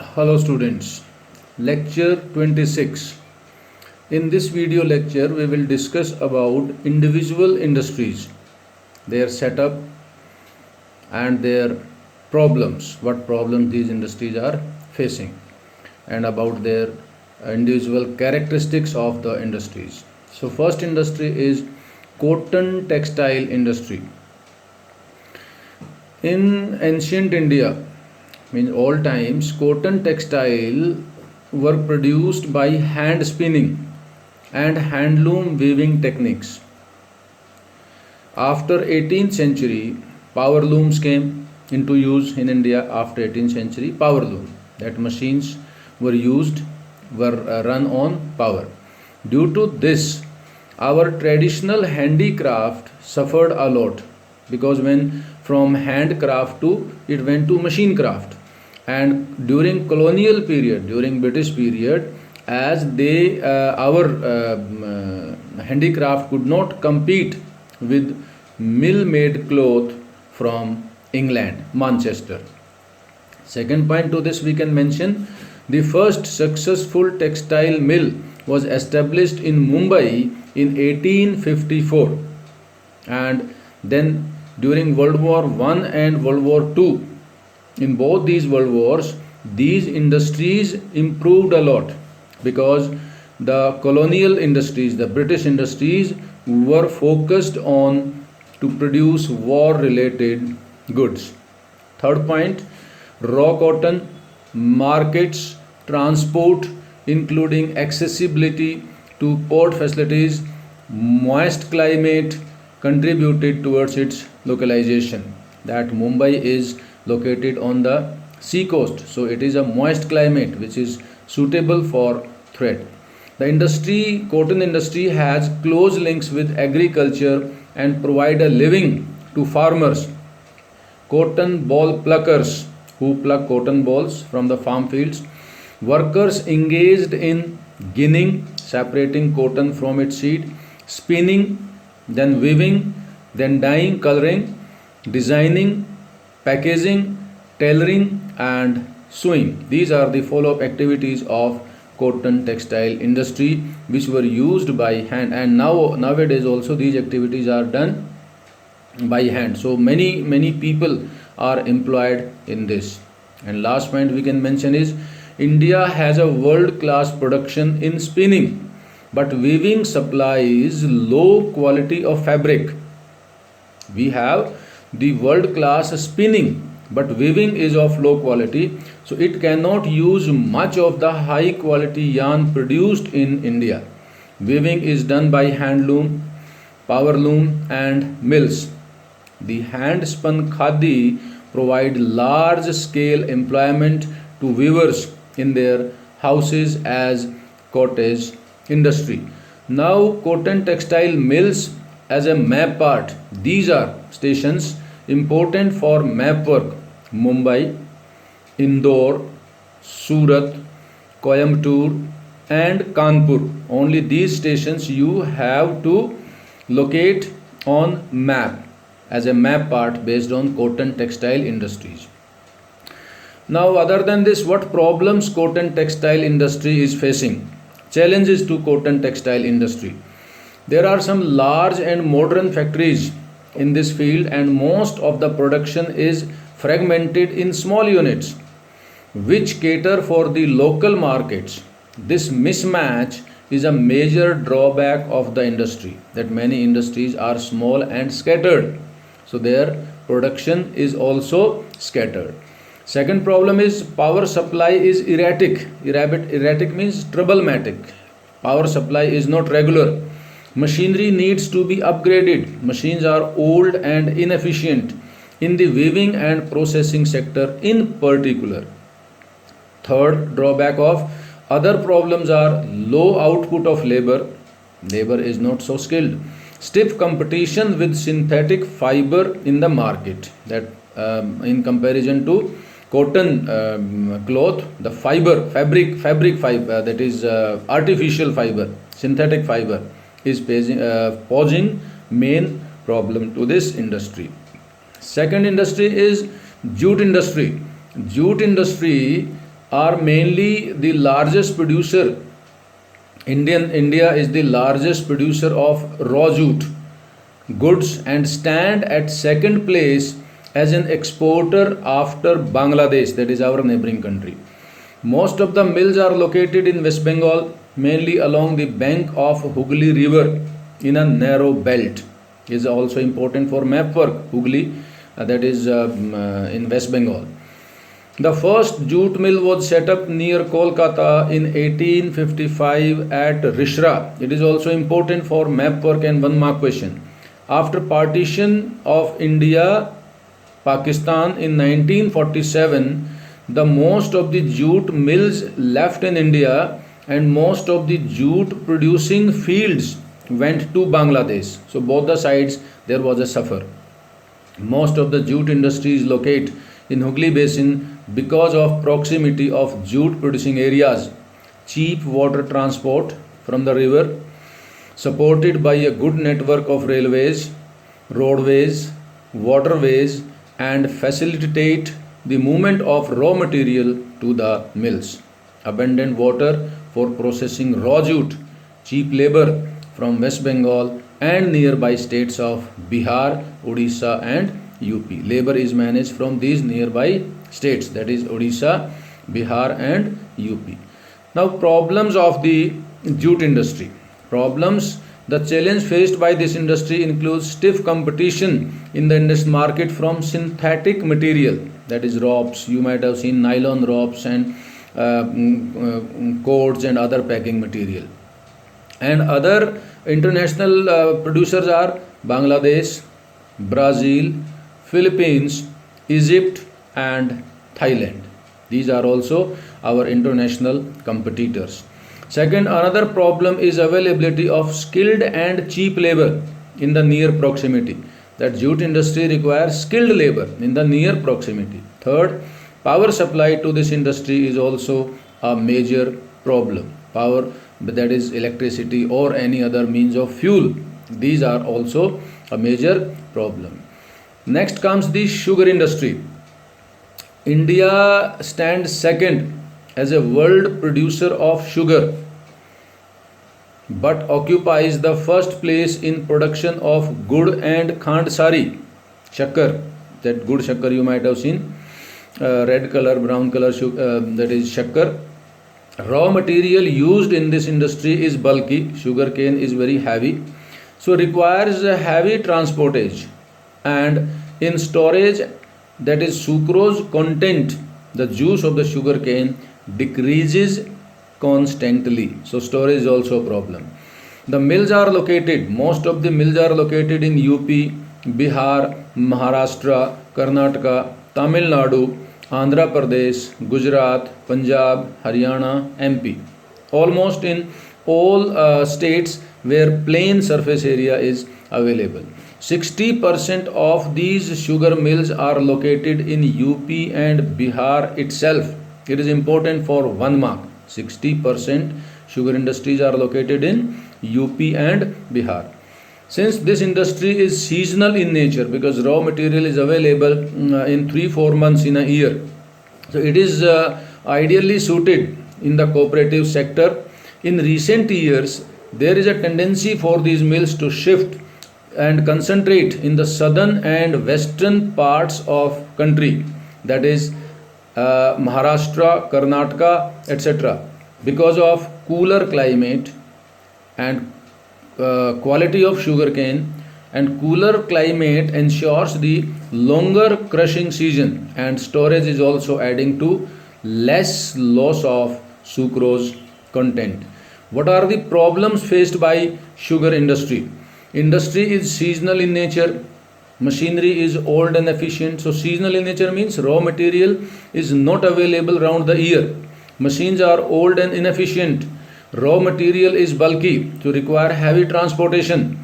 Hello students, lecture 26. In this video lecture we will discuss about individual industries, their setup and their problems, what problems these industries are facing, and about their individual characteristics of the industries. So first industry is cotton textile industry. In ancient India, means all times, cotton textile were produced by hand spinning and handloom weaving techniques. After 18th century, power looms came into use in India. After 18th century, power loom, that machines were used, were run on power. Due to this, our traditional handicraft suffered a lot, because when from handcraft to it went to machine craft, and during colonial period, during British period, as they our handicraft could not compete with mill made cloth from England, Manchester. Second point to this we can mention, the first successful textile mill was established in Mumbai in 1854, and then during World War I and World War II, in both these world wars, these industries improved a lot, because the colonial industries, the British industries, were focused on to produce war related goods. Third point, raw cotton, markets, transport, including accessibility to port facilities, moist climate contributed towards its localization. That Mumbai is located on the sea coast, so it is a moist climate which is suitable for thread. The industry, cotton industry, has close links with agriculture and provide a living to farmers, cotton ball pluckers who pluck cotton balls from the farm fields, workers engaged in ginning, separating cotton from its seed, spinning, then weaving, then dyeing, coloring, designing, packaging, tailoring, and sewing. These are the follow-up activities of cotton textile industry which were used by hand, and nowadays also these activities are done by hand. So many people are employed in this. And last point we can mention is, India has a world class production in spinning, but weaving supplies low quality of fabric. We have the world class spinning, but weaving is of low quality, so it cannot use much of the high quality yarn produced in India. Weaving is done by handloom, power loom, and mills. The hand spun khadi provide large scale employment to weavers in their houses as cottage industry. Now cotton textile mills as a map part. These are stations important for map work. Mumbai, Indore, Surat, Coimbatore, and Kanpur. Only these stations you have to locate on map as a map part based on cotton textile industries. Now, other than this, what problems cotton textile industry is facing? Challenges to cotton textile industry. There are some large and modern factories in this field, and most of the production is fragmented in small units which cater for the local markets. This mismatch is a major drawback of the industry, that many industries are small and scattered, so their production is also scattered. Second problem is power supply is erratic. Erratic means problematic. Power supply is not regular. Machinery needs to be upgraded. Machines are old and inefficient in the weaving and processing sector in particular. Third drawback of other problems are low output of labor. Labor is not so skilled. Stiff competition with synthetic fiber in the market. That in comparison to cotton cloth, the fabric fiber, that is artificial fiber, synthetic fiber, is posing main problem to this industry. Second industry is jute industry. Jute industry are mainly the largest producer. India is the largest producer of raw jute goods and stand at second place as an exporter after Bangladesh, that is our neighboring country. Most of the mills are located in West Bengal, mainly along the bank of Hooghly River in a narrow belt. Is also important for map work. Hooghly, that is in West Bengal. The first jute mill was set up near Kolkata in 1855 at Rishra. It is also important for map work and one mark question. After partition of India, Pakistan in 1947, the most of the jute mills left in India and most of the jute producing fields went to Bangladesh. So both the sides there was a suffer. Most of the jute industry is located in Hooghly Basin because of proximity of jute producing areas, cheap water transport from the river, supported by a good network of railways, roadways, waterways, and facilitate the movement of raw material to the mills. Abundant water for processing raw jute, cheap labor from West Bengal and nearby states of Bihar, Odisha, and UP. Labor is managed from these nearby states, that is Odisha, Bihar, and UP. Now, problems of the jute industry. Problems. The challenge faced by this industry includes stiff competition in the industry market from synthetic material, that is ropes. You might have seen nylon ropes and coats and other packing material. And other international producers are Bangladesh, Brazil, Philippines, Egypt, and Thailand. These are also our international competitors. Second, another problem is availability of skilled and cheap labor in the near proximity. That jute industry requires skilled labor in the near proximity. Third, power supply to this industry is also a major problem. Power, that is electricity or any other means of fuel. These are also a major problem. Next comes the sugar industry. India stands second as a world producer of sugar, but occupies the first place in production of gur and khandsari, shakkar. That gur shakkar you might have seen, red color, brown color, that is shakkar. Raw material used in this industry is bulky. Sugar cane is very heavy, so requires a heavy transportage, and in storage, that is sucrose content, the juice of the sugar cane decreases constantly. So storage is also a problem. The mills are located, most of the mills are located in UP, Bihar, Maharashtra, Karnataka, Tamil Nadu, Andhra Pradesh, Gujarat, Punjab, Haryana, MP. Almost in all states where plain surface area is available. 60% of these sugar mills are located in UP and Bihar itself. It is important for one mark. 60% sugar industries are located in UP and Bihar. Since this industry is seasonal in nature, because raw material is available in 3-4 months in a year, so it is ideally suited in the cooperative sector. In recent years, there is a tendency for these mills to shift and concentrate in the southern and western parts of country, that is Maharashtra, Karnataka, etc. because of cooler climate and quality of sugarcane, and cooler climate ensures the longer crushing season, and storage is also adding to less loss of sucrose content. What are the problems faced by sugar industry? Industry is seasonal in nature. Machinery is old and efficient. So seasonal in nature means raw material is not available round the year. Machines are old and inefficient. Raw material is bulky, to require heavy transportation.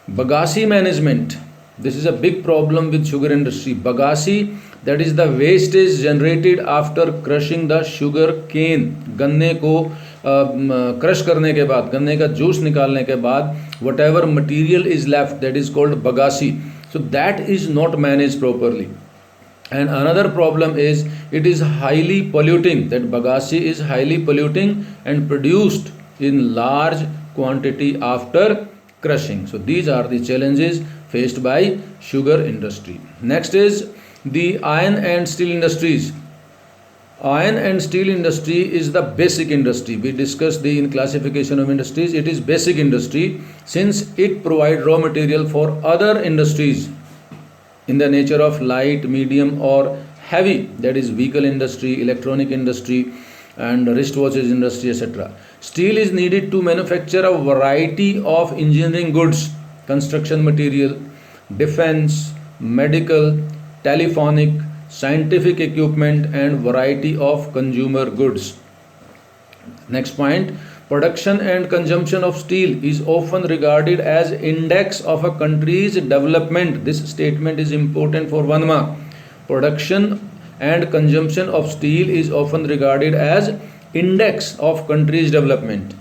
Bagasse management. This is a big problem with sugar industry. Bagasse, that is the wastage generated after crushing the sugar cane. गन्ने को crush करने के बाद, गन्ने का juice निकालने के बाद, whatever material is left, that is called bagasse. So that is not managed properly. And another problem is it is highly polluting. That bagasse is highly polluting and produced in large quantity after crushing. So these are the challenges faced by sugar industry. Next is the iron and steel industries. Iron and steel industry is the basic industry. We discussed the in classification of industries. It is basic industry since it provide raw material for other industries in the nature of light, medium or heavy, that is vehicle industry, electronic industry and wristwatches industry, etc. Steel is needed to manufacture a variety of engineering goods, construction material, defense, medical, telephonic, scientific equipment and variety of consumer goods. Next point, production and consumption of steel is often regarded as index of a country's development. This statement is important for 1 mark. Production and consumption of steel is often regarded as index of country's development.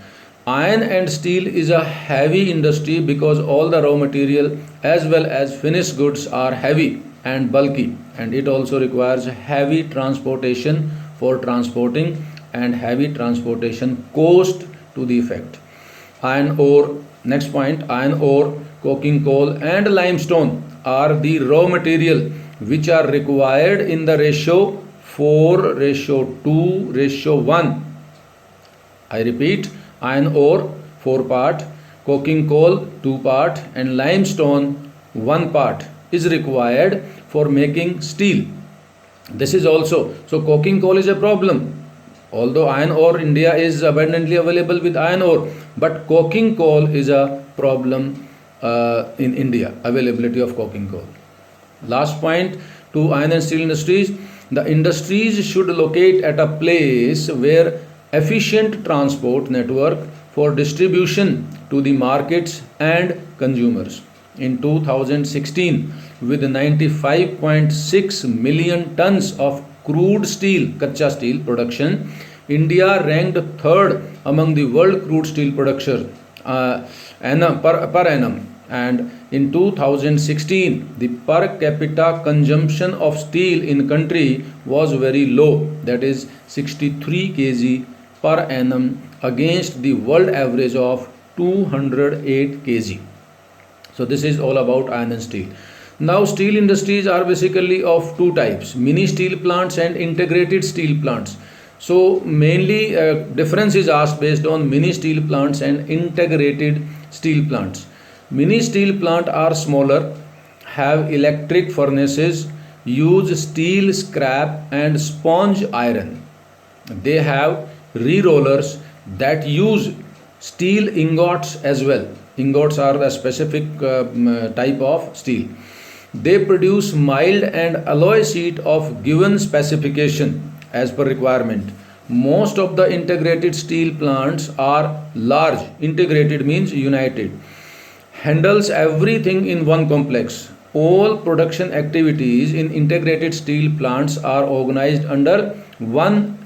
Iron and steel is a heavy industry because all the raw material as well as finished goods are heavy and bulky, and it also requires heavy transportation for transporting and heavy transportation cost to the effect. Iron ore, next point, iron ore, coking coal and limestone are the raw material which are required in the ratio 4 ratio 2 ratio 1. I repeat, iron ore 4 part, coking coal 2 part and limestone 1 part is required for making steel. This is also, so coking coal is a problem. Although iron ore, India is abundantly available with iron ore, but coking coal is a problem in India, availability of coking coal. Last point to iron and steel industries, the industries should locate at a place where efficient transport network for distribution to the markets and consumers. In 2016, with 95.6 million tons of crude steel, kacha steel production, India ranked third among the world crude steel production per annum. And in 2016, the per capita consumption of steel in country was very low, that is 63 kg per annum against the world average of 208 kg. So this is all about iron and steel. Now steel industries are basically of two types, mini steel plants and integrated steel plants. So mainly difference is asked based on mini steel plants and integrated steel plants. Mini steel plant are smaller, have electric furnaces, use steel scrap and sponge iron. They have re-rollers that use steel ingots as well. Ingots are the specific type of steel. They produce mild and alloy sheet of given specification as per requirement. Most of the integrated steel plants are large. Integrated means united. Handles everything in one complex. All production activities in integrated steel plants are organized under one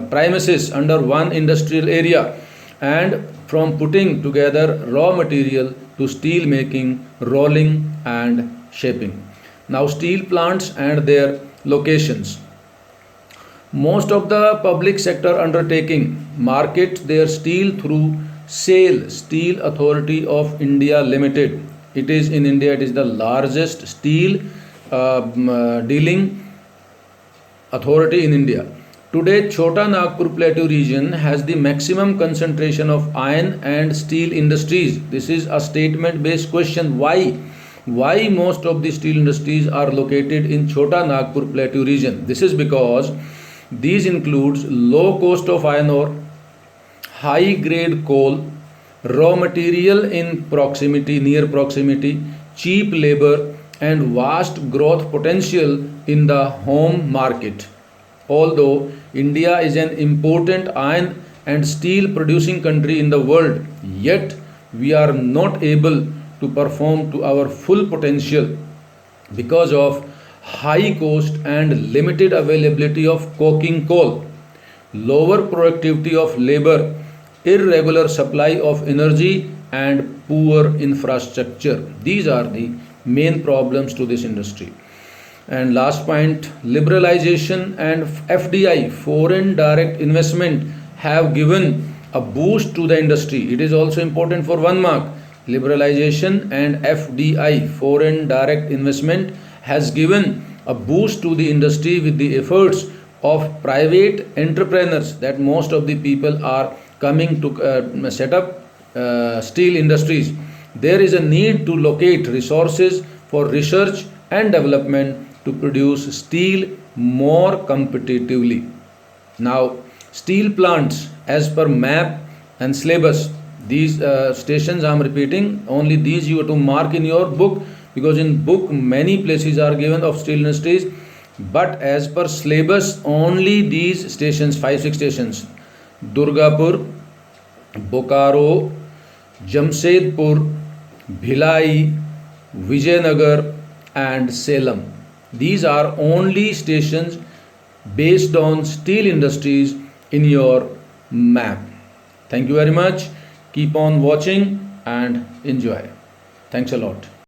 premises, under one industrial area, and from putting together raw material to steel making, rolling and shaping. Now steel plants and their locations. Most of the public sector undertaking market their steel through SAIL, Steel Authority of India Limited. It is in India, it is the largest steel dealing authority in India. Today, Chota Nagpur Plateau region has the maximum concentration of iron and steel industries. This is a statement based question. Why? Why most of the steel industries are located in Chota Nagpur Plateau region? This is because these includes low cost of iron ore, high grade coal, raw material in proximity, near proximity, cheap labor and vast growth potential in the home market. Although India is an important iron and steel producing country in the world, yet we are not able to perform to our full potential because of high cost and limited availability of coking coal, lower productivity of labor, irregular supply of energy and poor infrastructure. These are the main problems to this industry. And last point, liberalization and FDI, foreign direct investment, have given a boost to the industry. It is also important for 1 mark. Liberalization and FDI, foreign direct investment, has given a boost to the industry with the efforts of private entrepreneurs, that most of the people are coming to set up steel industries. There is a need to locate resources for research and development to produce steel more competitively. Now, steel plants, as per map and syllabus, these stations I am repeating, only these you have to mark in your book, because in book many places are given of steel industries, but as per syllabus only these stations, 5-6 stations: Durgapur, Bokaro, Jamshedpur, Bhilai, Vijayanagar, and Salem. These are only stations based on steel industries in your map. Thank you very much. Keep on watching and enjoy. Thanks a lot.